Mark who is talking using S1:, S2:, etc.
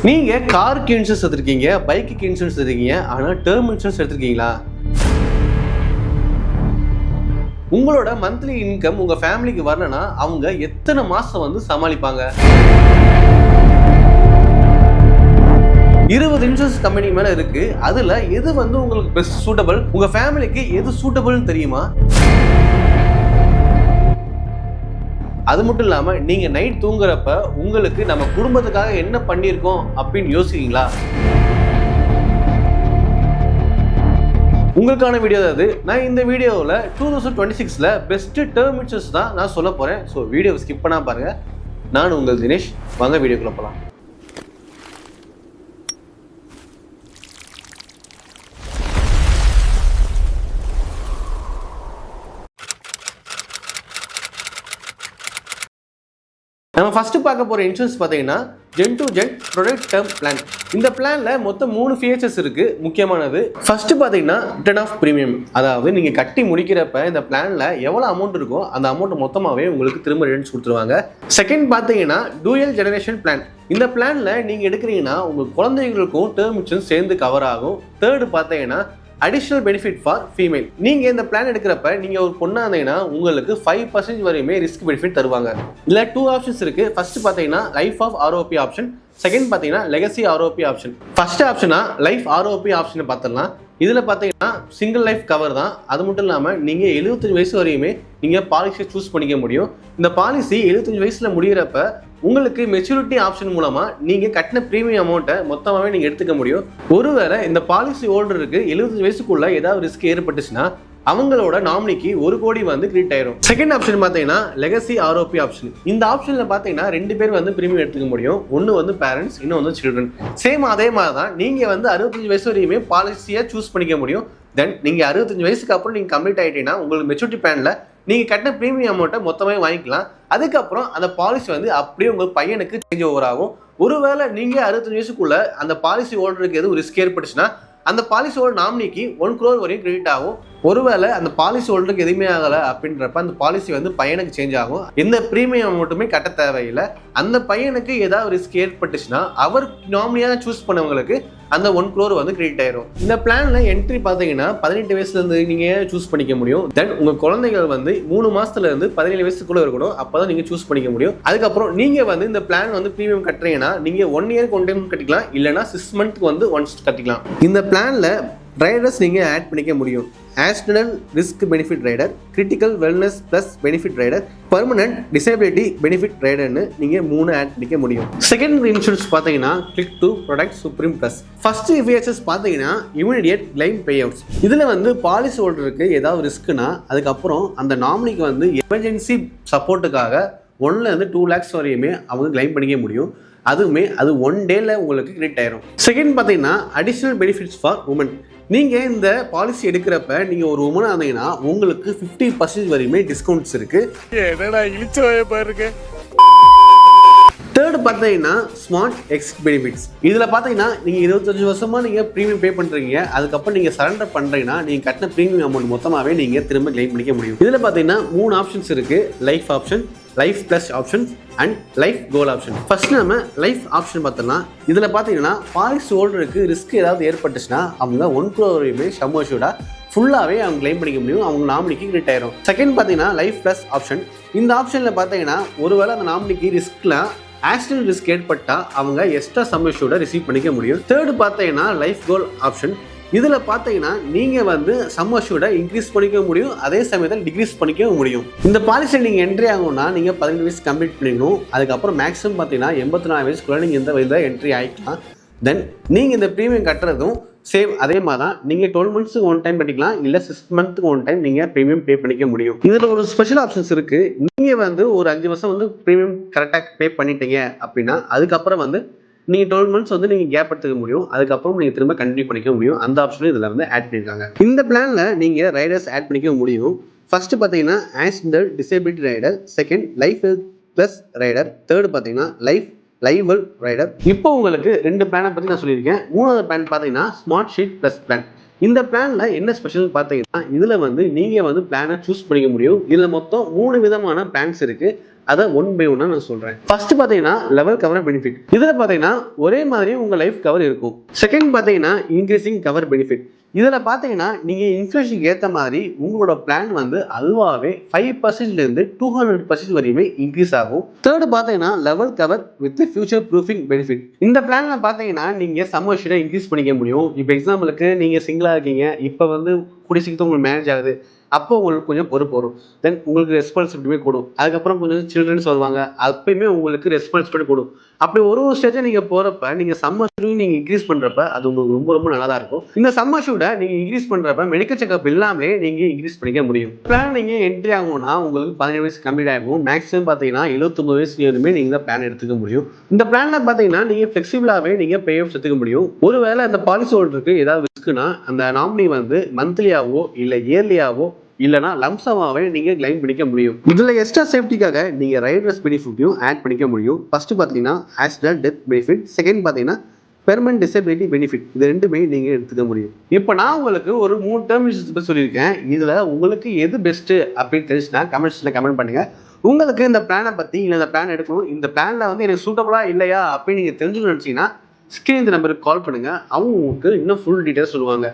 S1: நீங்க காருக்கு இன்சூரன்ஸ் எடுத்திருக்கீங்க, பைக்கு இன்சூரன்ஸ் எடுத்திருக்கீங்க, ஆனா டேர்ம் இன்சூரன்ஸ் எடுத்திருக்கீங்களா? உங்களோட மந்த்லி இன்கம் உங்க ஃபேமிலிக்கு வரலனா அவங்க எத்தனை மாசம் வந்து சமாளிப்பாங்க? 20 இன்சூரன்ஸ் கம்பெனி மேல இருக்கு. அதுல எது வந்து உங்களுக்கு பெஸ்ட் சூட்டபிள், உங்க ஃபேமிலிக்கு எது சூட்டபிள்னு தெரியுமா? அது மட்டும் இல்லாம நீங்க நைட் தூங்குறப்ப உங்களுக்கு நம்ம குடும்பத்துக்காக என்ன பண்ணியிருக்கோம் அப்படின்னு யோசிக்கிறீங்களா? உங்களுக்கான வீடியோ அது. நான் இந்த வீடியோவில் 2026ல பெஸ்ட் டேர்ம் இன்சூரன்ஸ் தான் நான் சொல்ல போறேன். ஸோ வீடியோவை ஸ்கிப் பண்ணாம பாருங்க. நான் உங்கள் தினேஷ். வாங்க வீடியோக்குள்ள போகலாம். நம்ம ஃபர்ஸ்ட் பார்க்க போற இன்சூரன்ஸ் பார்த்தீங்கன்னா gen to gen product term plan. இந்த பிளான்ல மொத்தம் 3 ஃபீச்சர்ஸ் இருக்கு. முக்கியமானது ஃபர்ஸ்ட் பார்த்தீங்கன்னா ரிட்டர்ன் ஆஃப் பிரீமியம். அதாவது நீங்க கட்டி முடிக்கிறப்ப இந்த பிளான்ல எவ்வளவு அமௌண்ட் இருக்கோ அந்த அமௌண்ட் மொத்தமாவே உங்களுக்கு திரும்ப ரிட்டர்ன்ஸ் கொடுத்துருவாங்க. செகண்ட் பார்த்தீங்கன்னா டூயல் ஜெனரேஷன் பிளான். இந்த பிளான்ல நீங்க எடுக்கிறீங்கன்னா உங்க குழந்தைகளுக்கும் டேர்ம் இன்சூரன்ஸ் சேர்ந்து கவர் ஆகும். தேர்டு பார்த்தீங்கன்னா அடிஷனல் பெனிஃபிட் ஃபார் ஃபீமேல். நீங்க இந்த பிளான் எடுக்கிறப்ப நீங்க ஒரு பொண்ணா இருந்தீங்கன்னா உங்களுக்கு 5% வரையுமே ரிஸ்க் பெனிஃபிட் தருவாங்க. இதுல 2 ஆப்ஷன்ஸ் இருக்கு. ஃபர்ஸ்ட் பாத்தீங்கன்னா life of ROP option, second பாத்தீங்கன்னா லெகசி ஆர்ஓபி ஆப்ஷன். ஃபர்ஸ்ட் ஆப்ஷனா லைஃப் ஆர்ஓபி ஆப்ஷனை பார்த்துடலாம். இதுல பாத்தீங்கன்னா சிங்கிள் லைஃப் கவர் தான். அது மட்டும் இல்லாம நீங்க 75 வயசு வரையுமே நீங்க பாலிசியை சூஸ் பண்ணிக்க முடியும். இந்த பாலிசி 75 வயசுல முடிகிறப்ப உங்களுக்கு மெச்சூரிட்டி ஆப்ஷன் மூலமா நீங்க கட்டின பிரீமியம் அமௌண்ட்டை மொத்தமாவே நீங்க எடுத்துக்க முடியும். ஒருவேளை இந்த பாலிசி ஹோல்டருக்கு 75 வயசுக்குள்ள ஏதாவது ரிஸ்க் ஏற்பட்டுச்சுன்னா அவங்களோட நாமினிக்கு 1 கோடி வந்து கிரெடிட் ஆயிரும். செகண்ட் ஆப்ஷன் பாத்தீங்கன்னா லெகசி ஆர்ஓபி ஆப்ஷன். இந்த ஆப்ஷன்ல பாத்தீங்கன்னா 2 பேர் வந்து பிரீமியம் எடுத்துக்க முடியும். ஒன்னு வந்து பேரண்ட்ஸ், இன்னும் வந்து சில்ட்ரன். சேம் அதே மாதிரி தான் நீங்க வந்து 65 வயசு வரையுமே பாலிசியை சூஸ் பண்ணிக்க முடியும். தென் நீங்க 65 வயசுக்கு அப்புறம் நீங்க கம்ப்ளீட் ஆயிட்டீங்கன்னா உங்களுக்கு மெச்சூரிட்டி பிளான்ல நீங்க கட்டின பிரீமியம் அமௌண்ட்டை மொத்தமே வாங்கிக்கலாம். அதுக்கப்புறம் அந்த பாலிசி வந்து அப்படியே உங்க பையனுக்கு சேஞ்ச் ஓவர் ஆகும். ஒருவேளை நீங்க 65 வயசுக்குள்ள அந்த பாலிசி ஹோல்டருக்கு எதுவும் ரிஸ்க் ஏற்பட்டுச்சுன்னா அந்த பாலிசி ஹோல்டர் நாமினிக்கு 1 crore வரையும் கிரெடிட் ஆகும். ஒருவேளை அந்த பாலிசி ஹோல்டருக்கு எதுவுமே ஆகலை அப்படின்றப்ப அந்த பாலிசி வந்து பையனுக்கு சேஞ்ச் ஆகும். எந்த பிரீமியம் மட்டுமே கட்ட தேவையில்லை. அந்த பையனுக்கு ஏதாவது ரிஸ்க் ஏற்பட்டுச்சுன்னா அவர் நாமினியாக சூஸ் பண்ணவங்களுக்கு அந்த 1 crore வந்து கிரெடிட் ஆயிரும். இந்த பிளான்ல என்ட்ரி பார்த்தீங்கன்னா 18 வயசுல இருந்து நீங்க சூஸ் பண்ணிக்க முடியும். தென் உங்க குழந்தைகள் வந்து 3 மாசத்துல இருந்து 17 வயசுக்குள்ள இருக்கணும். அப்பதான் நீங்க சூஸ் பண்ணிக்க முடியும். அதுக்கப்புறம் நீங்க வந்து இந்த பிளான் வந்து பிரீமியம் கட்டுறீங்கன்னா நீங்க 1 இயருக்கு 1 டைம் கட்டிக்கலாம், இல்லைன்னா 6 மந்த்க்கு வந்து ஒன்ஸ் கட்டிக்கலாம். இந்த பிளான்ல ரைடர்ஸ் நீங்க ஆட் பண்ணிக்க முடியும். Accidental risk benefit rider, critical wellness plus benefit rider, permanent disability benefit ரைடர்னு நீங்க 3 ஆட் பண்ணிக்க முடியும். செகண்ட் இன்சூரன்ஸ் பாத்தீங்கன்னா click to product supreme plus. First features பாத்தீங்கன்னா இமிடியேட் கிளைம் பே அவுட்ஸ். இதுல வந்து பாலிசி ஹோல்டருக்கு ஏதாவது ரிஸ்க்னா அதுக்கப்புறம் அந்த நாமினிக்கு வந்து எமர்ஜென்சி சப்போர்ட்டுக்காக 1ல இருந்து 2 lakhs வரையுமே அவங்க கிளைம் பண்ணிக்க முடியும். அதுவுமே அது 1 டேல உங்களுக்கு கிரெடிட் ஆயிரும். செகண்ட் பாத்தீங்கன்னா அடிஷனல் பெனிஃபிட்ஸ் ஃபார் உமன். நீங்க இந்த பாலிசி எடுக்கிறப்ப நீங்க ஒரு உமனா இருந்தீங்கன்னா உங்களுக்கு 50% வரையுமே டிஸ்கவுண்ட்ஸ் இருக்கு. தேர்ட் பார்த்தீங்கன்னா ஸ்மார்ட் எக்ஸிட் பெனிஃபிட்ஸ். இதில் பார்த்தீங்கன்னா நீங்கள் 25 வருஷமா நீங்கள் ப்ரீமியம் பே பண்ணுறீங்க. அதுக்கப்புறம் நீங்கள் சரண்டர் பண்ணுறீங்கன்னா நீங்கள் கட்டின ப்ரீமியம் அமௌண்ட் மொத்தமாகவே நீங்கள் திரும்ப கிளைம் பண்ணிக்க முடியும். இதில் பார்த்தீங்கன்னா 3 ஆப்ஷன்ஸ் இருக்கு. Life option, life plus option and life goal option. First நம்ம லைஃப் ஆப்ஷன் பார்த்தோம்னா இதில் பார்த்தீங்கன்னா பாலிசி ஹோல்டருக்கு ரிஸ்க் ஏதாவது ஏற்பட்டுச்சுன்னா அவங்க 1 crore வரையுமே சம் அஷ்யூர்டாக ஃபுல்லாகவே அவங்க கிளைம் பண்ணிக்க முடியும். அவங்க நாமினிக்கு கிரெடிட் ஆயிரும். செகண்ட் பார்த்தீங்கன்னா லைஃப் பிளஸ் ஆப்ஷன். இந்த ஆப்ஷனில் பார்த்தீங்கன்னா ஒருவேளை அந்த நாமினிக்கு ரிஸ்க்லாம் ஆக்சிடென்ட் ரிஸ்க் ஏற்பட்டா அவங்க எக்ஸ்ட்ரா சம் அஷ்யூர்டை ரிசீவ் பண்ணிக்க முடியும். தேர்டு பார்த்தீங்கன்னா லைஃப் கோல் ஆப்ஷன். இதில் பார்த்தீங்கன்னா நீங்கள் வந்து சம் அஷ்யூர்டை இன்க்ரீஸ் பண்ணிக்க முடியும், அதே சமயத்தில் டிக்ரீஸ் பண்ணிக்க முடியும். இந்த பாலிசியில் நீங்கள் என்ட்ரி ஆகணும்னா நீங்கள் 18 வயசு கம்ப்ளீட் பண்ணிக்கணும். அதுக்கப்புறம் மேக்ஸிமம் பார்த்தீங்கன்னா 84 வயசுக்குள்ள நீங்கள் இந்த வயதில் என்ட்ரி ஆகிக்கலாம். தென் நீங்கள் இந்த ப்ரீமியம் கட்டுறதும் சேம் அதே மாதிரி தான். நீங்கள் 12 monthsக்கு 1 டைம் கட்டிக்கலாம், இல்லை 6 monthக்கு 1 டைம் நீங்கள் ப்ரீமியம் பே பண்ணிக்க முடியும். இதில் ஒரு ஸ்பெஷல் ஆப்ஷன்ஸ் இருக்குது. நீங்கள் வந்து ஒரு 5 வருஷம் வந்து ப்ரீமியம் கரெக்டாக பே பண்ணிட்டீங்க அப்படின்னா அதுக்கப்புறம் வந்து நீங்கள் 12 months வந்து நீங்கள் கேப் எடுத்துக்க முடியும். அதுக்கப்புறம் நீங்கள் திரும்ப கண்டினியூ பண்ணிக்க முடியும். அந்த ஆப்ஷனும் இதில் வந்து ஆட் பண்ணியிருக்காங்க. இந்த பிளானில் நீங்கள் ரைடர்ஸ் ஆட் பண்ணிக்க முடியும். ஃபர்ஸ்ட் பார்த்தீங்கன்னா accidental disability rider, second life plus rider, third பார்த்தீங்கன்னா லைவ் ரைடர். இப்போ உங்களுக்கு 2 பிளானை பற்றி நான் சொல்லியிருக்கேன். 3வது பிளான் பார்த்தீங்கன்னா ஸ்மார்ட் ஷீட் பிளஸ் பிளான். இந்த பிளான்ல என்ன ஸ்பெஷல் பார்த்தீங்கன்னா இதுல வந்து நீங்க வந்து பிளானை சூஸ் பண்ணிக்க முடியும். இதுல மொத்தம் 3 விதமான பிளான்ஸ் இருக்கு. அதை ஒன் பை ஒன்னா நான் சொல்றேன். ஃபர்ஸ்ட் பாத்தீங்கன்னா லெவல் கவர் பெனிஃபிட். இதுல பாத்தீங்கன்னா ஒரே மாதிரி உங்க லைஃப் கவர் இருக்கும். செகண்ட் பாத்தீங்கன்னா இன்க்ரீசிங் கவர் பெனிஃபிட். இதுல பாத்தீங்கன்னா நீங்க இன்ஃப்ளேஷனுக்கு ஏத்த மாதிரி உங்களோட பிளான் வந்து அதுவாகவே 5% 200% வரையுமே இன்க்ரீஸ் ஆகும். தேர்ட் பாத்தீங்கன்னா level cover with future proofing benefit. இந்த பிளான்ல பாத்தீங்கன்னா நீங்க சம்மர்ஷனை இன்க்ரீஸ் பண்ணிக்க முடியும். இப்போ எக்ஸாம்பிளுக்கு நீங்க சிங்கிளா இருக்கீங்க, இப்போ வந்து கூடிய சீக்கிரம் உங்களுக்கு மேரேஜ் ஆகுது, அப்போ உங்களுக்கு கொஞ்சம் பொறுப்பு வரும். தென் உங்களுக்கு ரெஸ்பான்சிபிலிட்டியுமே கூடும். அதுக்கப்புறம் கொஞ்சம் சில்ட்ரன்ஸ் வருவாங்க, அப்பயுமே உங்களுக்கு ரெஸ்பான்சிபிலிட்டி கூடும். அப்படி ஒரு ஸ்டேஜை நீங்க போறப்ப நீங்க சம்மர் ஷூட் நீங்க இன்க்ரீஸ் பண்றப்ப அது உங்களுக்கு ரொம்ப ரொம்ப நல்லா இருக்கும். இந்த சம்மர் ஷூட்டை நீங்க இன்க்ரீஸ் பண்றப்ப மெடிக்கல் செக்அப் இல்லாமலே நீங்க இன்க்ரீஸ் பண்ணிக்க முடியும். பிளான் நீங்க என்ட்ரி ஆகணும்னா உங்களுக்கு 17 வயசு கம்ப்ளீட் ஆகும். மேக்ஸிமம் பாத்தீங்கன்னா 79 வயசு வரையுமே நீங்க இந்த பிளான் எடுத்துக்க முடியும். இந்த பிளான்ல பாத்தீங்கன்னா நீங்க ஃபிளெக்சிபிளாவே நீங்க பே ஆஃப் எடுத்துக்க முடியும். ஒருவேளை அந்த பாலிசி ஹோல்டருக்கு ஏதாவது ரிஸ்க்னா அந்த நாமினி வந்து மந்த்லியாவோ இல்ல இயர்லியாவோ இல்லனா லம்சமாவே நீங்க கிளைம் பண்ணிக்க முடியும். இதுல எக்ஸ்ட்ரா சேஃப்டிக்காக நீங்க ரைடர்ஸ் பெனிஃபிட்டையும் ஆட் பண்ணிக்க முடியும். ஃபர்ஸ்ட் பாத்தீங்கன்னா ஆக்சிடென்ட் டெத் பெனிஃபிட், செகண்ட் பாத்தீங்கன்னா பெர்மனன்ட் டிசபிலிட்டி பெனிஃபிட். இது ரெண்டுமே நீங்க எடுத்துக்க முடியும். இப்போ நான் உங்களுக்கு ஒரு 3 டேர்ம்ஸ் சொல்லியிருக்கேன். இதுல உங்களுக்கு எது பெஸ்ட் அப்படின்னு தெரிஞ்சுன்னா கமெண்ட்ஸ்ல கமெண்ட் பண்ணுங்க. உங்களுக்கு இந்த பிளானை பத்தி இல்ல இந்த பிளான் எடுக்கணும், இந்த பிளான்ல வந்து எனக்கு சூட்டபிளா இல்லையா அப்படின்னு நீங்க தெரிஞ்சுக்கணும்னு நினைச்சீங்கன்னா ஸ்கிரீன் இந்த நம்பருக்கு கால் பண்ணுங்க. அவங்க உங்களுக்கு இன்னும் ஃபுல் டீடைல்ஸ் சொல்லுவாங்க.